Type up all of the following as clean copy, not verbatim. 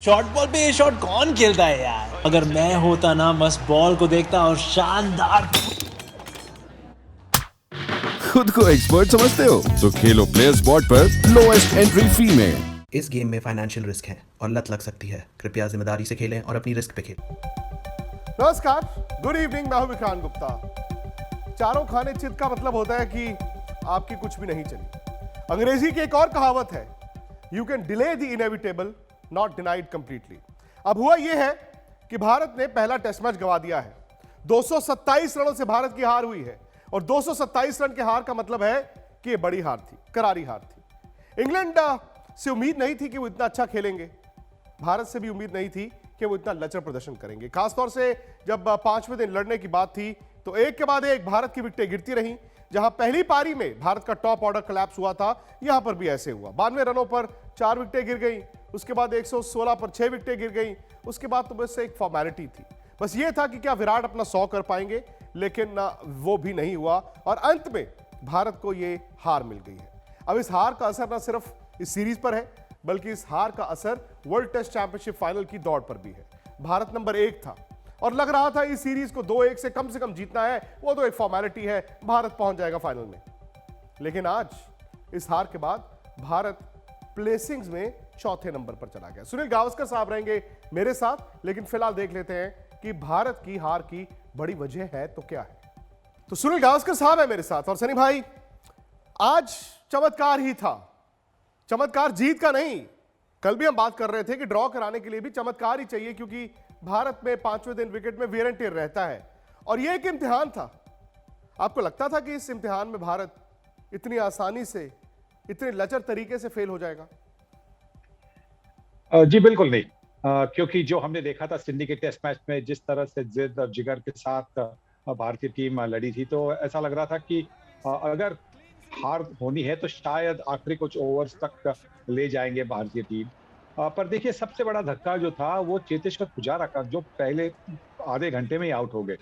Short ball पे ये shot कौन खेलता है यार। अगर मैं होता ना बस बॉल को देखता और शानदार। खुद को एक्सपर्ट समझते हो तो खेलो प्लेयर स्पॉट पर लोएस्ट एंट्री फी में। इस गेम में फाइनेंशियल रिस्क है और लत लग सकती है। कृपया जिम्मेदारी से खेलें और अपनी रिस्क पे खेलें। नमस्कार, गुड इवनिंग। मैं हूं विक्रांत गुप्ता। चारों खाने चित का मतलब होता है कि आपकी कुछ भी नहीं चली। अंग्रेजी की एक और कहावत है, you can delay the inevitable, not denied completely. अब हुआ यह है कि भारत ने पहला टेस्ट मैच गंवा दिया है। 227 रनों से भारत की हार हुई है और 227 रन के हार का मतलब है कि यह बड़ी हार थी, करारी हार थी। इंग्लैंड से उम्मीद नहीं थी कि वो इतना अच्छा खेलेंगे, भारत से भी उम्मीद नहीं थी कि वो इतना लचर प्रदर्शन करेंगे। खासतौर से जब पांचवें दिन लड़ने की बात थी तो एक के बाद एक भारत की विकेटें गिरती रहीं। जहां पहली पारी में भारत का टॉप ऑर्डर कोलैप्स हुआ था, यहां पर भी ऐसे हुआ। 92 रनों पर 4 विकेटें गिर गई, उसके बाद 116 पर 6 विकेटें गिर गई। उसके बाद तो बस एक फॉर्मेलिटी थी, बस ये था कि क्या विराट अपना 100 कर पाएंगे, लेकिन वो भी नहीं हुआ और अंत में भारत को ये हार मिल गई है। अब इस हार का असर न सिर्फ इस सीरीज पर है, बल्कि इस हार का असर वर्ल्ड टेस्ट चैंपियनशिप फाइनल की दौड़ पर भी है। भारत नंबर 1 था और लग रहा था इस सीरीज को 2-1 से कम जीतना है, वो तो एक फॉर्मेलिटी है, भारत पहुंच जाएगा फाइनल में। लेकिन आज इस हार के बाद भारत प्लेसिंग्स में चौथे नंबर पर चला गया। सुनील गावस्कर साहब रहेंगे मेरे साथ, लेकिन फिलहाल देख लेते हैं कि भारत की हार की बड़ी वजह है तो क्या है। तो सुनील गावस्कर साहब है मेरे साथ। और सनी भाई, आज चमत्कार ही था, चमत्कार जीत का नहीं। कल भी हम बात कर रहे थे कि ड्रॉ कराने के लिए भी चमत्कार ही चाहिए, क्योंकि भारत में पांचवें दिन विकेट में वेयर एंड टेयर रहता है और यह एक इम्तिहान था। आपको लगता था कि इस इम्तिहान में भारत इतनी आसानी से, इतने लचर तरीके से फेल हो जाएगा? जी बिल्कुल नहीं, क्योंकि जो हमने देखा था सिडनी के टेस्ट मैच में, जिस तरह से जिद और जिगर के साथ भारतीय टीम लड़ी थी, तो ऐसा लग रहा था कि अगर हार होनी है तो शायद आखिरी कुछ ओवर्स तक ले जाएंगे भारतीय टीम। पर देखिए, सबसे बड़ा धक्का जो था वो चेतेश्वर पुजारा का, जो पहले आधे घंटे में ही आउट हो गए,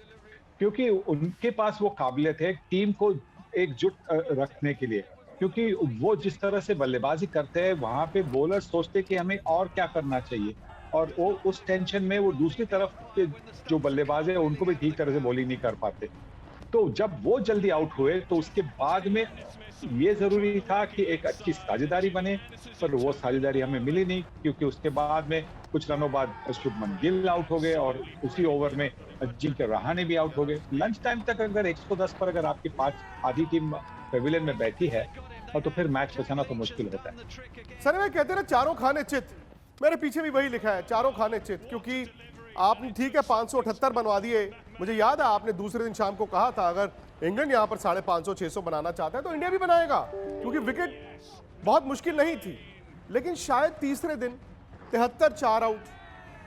क्योंकि उनके पास वो काबिलियत है टीम को एकजुट रखने के लिए। क्योंकि वो जिस तरह से बल्लेबाजी करते हैं, वहां पे बॉलर सोचते कि हमें और क्या करना चाहिए, और वो उस टेंशन में वो दूसरी तरफ के जो बल्लेबाज है उनको भी ठीक तरह से बॉलिंग नहीं कर पाते। तो जब वो जल्दी आउट हुए तो उसके बाद में ये जरूरी था कि एक अच्छी साझेदारी बने, पर वो साझेदारी हमें मिली नहीं, क्योंकि उसके बाद में कुछ रनों बाद शुभमन गिल आउट हो गए और उसी ओवर में अजिंक्य रहाणे भी आउट हो गए। लंच टाइम तक अगर 110 पर अगर आपकी आधी टीम पेविलियन में बैठी है और तो फिर मैच बचाना तो मुश्किल होता है। सर, मैं कहते हैं ना, चारों खाने चित। मेरे पीछे भी वही लिखा है, चारों खाने चित। क्योंकि आपने ठीक है 578 बनवा दिए। मुझे याद है आपने दूसरे दिन शाम को कहा था अगर इंग्लैंड यहां पर 550-600 बनाना चाहता है तो इंडिया भी बनाएगा, क्योंकि विकेट बहुत मुश्किल नहीं थी। लेकिन शायद तीसरे दिन 73 4 आउट,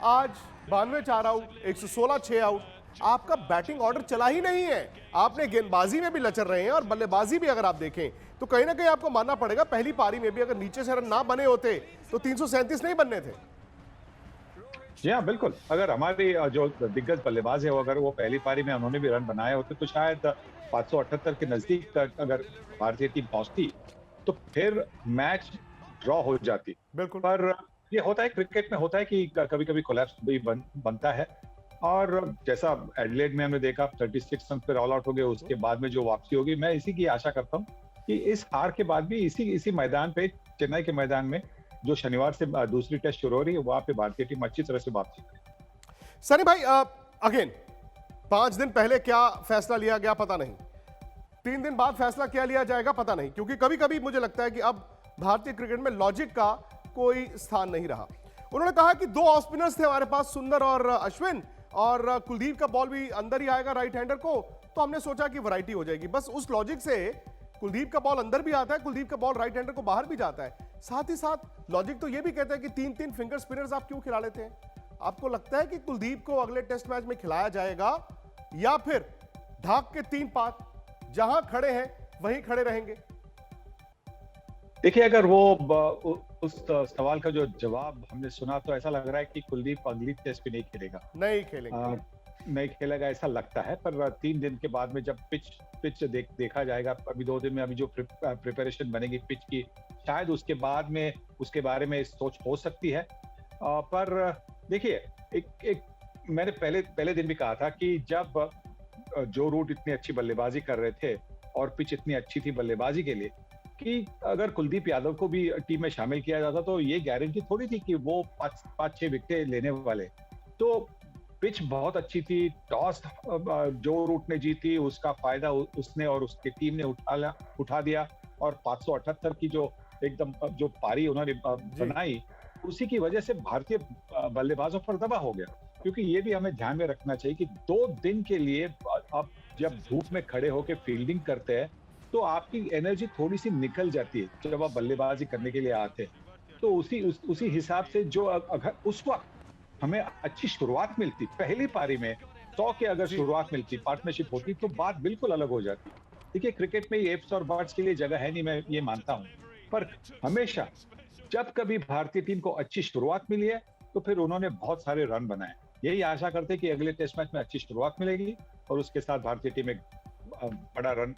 आज 92 4 आउट, 116 6 आउट, आपका बैटिंग ऑर्डर चला ही नहीं है। आपने गेंदबाजी में भी लचर रहे हैं और बल्लेबाजी भी अगर आप देखें तो कहीं ना कहीं आपको मानना पड़ेगा, पहली पारी में भी अगर नीचे से रन ना बने होते तो 337 नहीं बनने थे। जी हाँ, बिल्कुल। अगर हमारी जो दिग्गज बल्लेबाज है, वो अगर वो पहली पारी में उन्होंने भी रन बनाए होते तो शायद 578 के नजदीक तक अगर भारतीय टीम पहुंचती तो फिर मैच ड्रॉ हो जाती। बिल्कुल। पर ये होता है, क्रिकेट में होता है कि कभी कभी कोलैप्स भी बनता है। और जैसा एडिलेड में हमने देखा 36 रन पर ऑल आउट हो गए, उसके बाद में जो वापसी होगी, मैं इसी की आशा करता हूँ कि इस हार के बाद भी इसी मैदान पे, चेन्नई के मैदान में, जो शनिवार से दूसरी टेस्ट शुरू हो रही है, वहां पे भारतीय टीम अच्छी तरह से वापसी करे। सनी भाई, अगेन 5 दिन पहले क्या फैसला लिया गया पता नहीं, 3 दिन बाद फैसला क्या लिया जाएगा पता नहीं, क्योंकि कभी कभी मुझे लगता है कि अब भारतीय क्रिकेट में लॉजिक का कोई स्थान नहीं रहा। उन्होंने कहा कि 2 ऑफ स्पिनर्स थे हमारे पास, सुंदर और अश्विन, और कुलदीप का बॉल भी अंदर ही आएगा राइट हैंडर को, तो हमने सोचा कि वैरायटी हो जाएगी। बस उस लॉजिक से कुलदीप का बॉल अंदर भी आता है, कुलदीप का बॉल राइट हैंडर को बाहर भी जाता है। साथ ही साथ लॉजिक तो यह भी कहता है कि 3-3 फिंगर स्पिनर्स आप क्यों खिला लेते हैं? आपको लगता है कि कुलदीप को अगले टेस्ट मैच में खिलाया जाएगा या फिर ढाक के 3 पात जहां खड़े हैं वहीं खड़े रहेंगे? देखिए, अगर वो उस सवाल का जो जवाब हमने सुना तो ऐसा लग रहा है कि कुलदीप अगली टेस्ट पे नहीं खेलेगा। नहीं खेलेंगे। नहीं खेलेगा ऐसा लगता है। पर 3 दिन के बाद में जब पिच देखा जाएगा, अभी 2 दिन में अभी जो प्रिपरेशन बनेगी पिच की, शायद उसके बाद में उसके बारे में सोच हो सकती है। पर देखिए, एक मैंने पहले दिन भी कहा था कि जब जो रूट इतनी अच्छी बल्लेबाजी कर रहे थे और पिच इतनी अच्छी थी बल्लेबाजी के लिए कि अगर कुलदीप यादव को भी टीम में शामिल किया जाता तो ये गारंटी थोड़ी थी कि वो 5-6 विकेट लेने वाले। तो पिच बहुत अच्छी थी, टॉस जो रूट ने जीती उसका फायदा उसने और उसकी टीम ने उठा दिया और 578 की जो एकदम जो पारी उन्होंने बनाई उसी की वजह से भारतीय बल्लेबाजों पर दबाव हो गया। क्योंकि ये भी हमें ध्यान में रखना चाहिए कि 2 दिन के लिए आप जब धूप में खड़े होकर फील्डिंग करते हैं तो आपकी एनर्जी थोड़ी सी निकल जाती है जब आप बल्लेबाजी करने के लिए आते हैं। तो उसी हिसाब से जो अगर उस वक्त हमें अच्छी शुरुआत मिलती, पहली पारी में 100 के अगर शुरुआत मिलती, पार्टनरशिप होती तो बात बिल्कुल अलग हो जाती। देखिए, क्रिकेट में एप्स और बर्ड्स के लिए जगह है नहीं, मैं ये मानता हूँ, पर हमेशा जब कभी भारतीय टीम को अच्छी शुरुआत मिली है तो फिर उन्होंने बहुत सारे रन बनाए। यही आशा करते हैं कि अगले टेस्ट मैच में अच्छी शुरुआत मिलेगी और उसके साथ भारतीय टीम एक बड़ा रन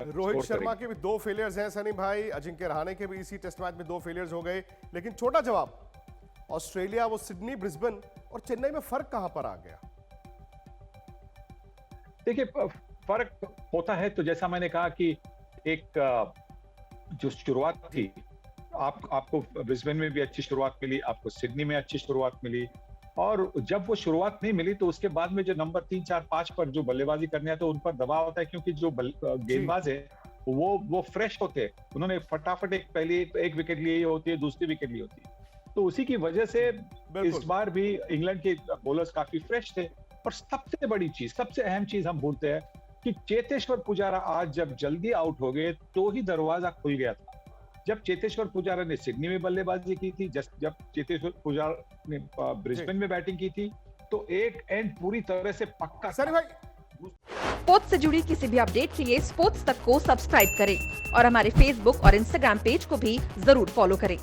रोहित शर्मा के भी 2 फेलियर्स हैं सनी भाई, अजिंक्य रहाणे के भी इसी टेस्ट मैच में 2 फेलियर्स हो गए। लेकिन छोटा जवाब, ऑस्ट्रेलिया वो सिडनी, ब्रिस्बेन और चेन्नई में फर्क कहां पर आ गया? देखिए, फर्क होता है तो जैसा मैंने कहा कि एक जो शुरुआत थी, आपको ब्रिस्बेन में भी अच्छी शुरुआत मिली, आपको सिडनी में अच्छी शुरुआत मिली और जब वो शुरुआत नहीं मिली तो उसके बाद में जो नंबर 3, 4, 5 पर जो बल्लेबाजी करने है तो उन पर दबाव होता है क्योंकि जो गेंदबाज है वो फ्रेश होते हैं, उन्होंने फटाफट एक विकेट ली होती है, दूसरी विकेट ली होती है। तो उसी की वजह से इस बार भी इंग्लैंड के बॉलर्स काफी फ्रेश थे। और सबसे बड़ी चीज, सबसे अहम चीज हम भूलते हैं कि चेतेश्वर पुजारा आज जब जल्दी आउट हो गए तो ही दरवाजा खुल गया था। जब चेतेश्वर पुजारा ने सिडनी में बल्लेबाजी की थी, जब चेतेश्वर पुजारा ने ब्रिस्बेन में बैटिंग की थी तो एक एंड पूरी तरह से पक्का सनी भाई, स्पोर्ट्स से जुड़ी किसी भी अपडेट के लिए स्पोर्ट्स तक को सब्सक्राइब करें और हमारे फेसबुक और इंस्टाग्राम पेज को भी जरूर फॉलो करें।